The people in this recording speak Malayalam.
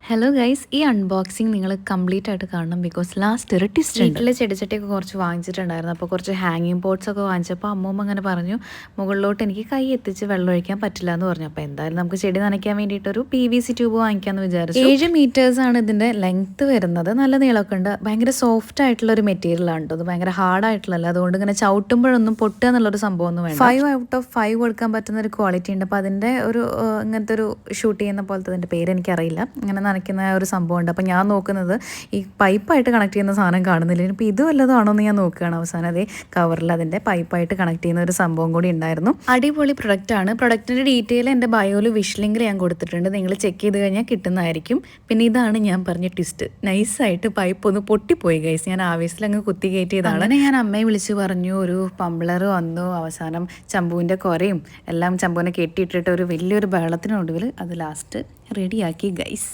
ഹലോ ഗൈസ്, ഈ അൺബോക്സിങ് നിങ്ങൾ കംപ്ലീറ്റ് ആയിട്ട് കാണണം. ബിക്കോസ് ലാസ്റ്റ് ഒരു ട്വിസ്റ്റ് ഉണ്ട്. വീട്ടിലെ ചെടിച്ചട്ടിയൊക്കെ കുറച്ച് വാങ്ങിച്ചിട്ടുണ്ടായിരുന്നു. അപ്പോൾ കുറച്ച് ഹാങ്ങിങ് പോട്ട്സ് ഒക്കെ വാങ്ങിച്ചപ്പോൾ അമ്മൂമ്മ അങ്ങനെ പറഞ്ഞു, മുകളിലോട്ട് എനിക്ക് കൈ എത്തിച്ച് വെള്ളം ഒഴിക്കാൻ പറ്റില്ല എന്ന് പറഞ്ഞു. അപ്പോൾ എന്തായാലും നമുക്ക് ചെടി നനയ്ക്കാൻ വേണ്ടിയിട്ടൊരു PVC ട്യൂബ് വാങ്ങിക്കാമെന്ന് വിചാരിച്ചു. 7 മീറ്റേഴ്സാണ് ഇതിൻ്റെ ലെങ്ത്ത് വരുന്നത്. നല്ല നീളമൊക്കെ ഉണ്ട്. ഭയങ്കര സോഫ്റ്റ് ആയിട്ടുള്ള ഒരു മെറ്റീരിയലാണ് കേട്ടോ. അത് ഭയങ്കര ഹാർഡ് ആയിട്ടുള്ളല്ല. അതുകൊണ്ട് ഇങ്ങനെ ചവിട്ടുമ്പോഴൊന്നും പൊട്ടുക എന്നുള്ളൊരു സംഭവമൊന്നും വേണ്ട. 5 ഔട്ട് ഓഫ് 5 കൊടുക്കാൻ പറ്റുന്ന ഒരു ക്വാളിറ്റി ഉണ്ട്. അപ്പോൾ അതിൻ്റെ ഒരു ഇങ്ങനത്തെ ഒരു ഷൂട്ട് ചെയ്യുന്ന പോലത്തെ അതിൻ്റെ പേര് എനിക്കറിയില്ല. അങ്ങനെ നനയ്ക്കുന്ന ഒരു സംഭവമുണ്ട്. അപ്പോൾ ഞാൻ നോക്കുന്നത് ഈ പൈപ്പായിട്ട് കണക്ട് ചെയ്യുന്ന സാധനം കാണുന്നില്ല. ഇപ്പോൾ ഇത് വല്ലതാണോ എന്ന് ഞാൻ നോക്കുകയാണ്. അവസാനം അതേ കവറിൽ അതിൻ്റെ പൈപ്പായിട്ട് കണക്ട് ചെയ്യുന്ന ഒരു സംഭവം കൂടി ഉണ്ടായിരുന്നു. അടിപൊളി പ്രൊഡക്റ്റാണ്. പ്രൊഡക്റ്റിൻ്റെ ഡീറ്റെയിൽ എൻ്റെ ബയോയിൽ വിഷ് ലിങ്കിൽ ഞാൻ കൊടുത്തിട്ടുണ്ട്. നിങ്ങൾ ചെക്ക് ചെയ്ത് കഴിഞ്ഞാൽ കിട്ടുന്നതായിരിക്കും. പിന്നെ ഇതാണ് ഞാൻ പറഞ്ഞ ട്വിസ്റ്റ്. നൈസായിട്ട് പൈപ്പ് ഒന്ന് പൊട്ടിപ്പോയി ഗൈസ്. ഞാൻ ആവേശത്തിൽ അങ്ങ് കുത്തി കയറ്റിയതാണ്. അങ്ങനെ ഞാൻ അമ്മയെ വിളിച്ച് പറഞ്ഞു, ഒരു പമ്പിളർ വന്നു. അവസാനം ചമ്പുവിൻ്റെ കുരയും എല്ലാം ചമ്പുവിനെ കെട്ടിയിട്ടിട്ട് ഒരു വലിയൊരു ബഹളത്തിനൊടുവിൽ അത് ലാസ്റ്റ് റെഡിയാക്കി ഗൈസ്.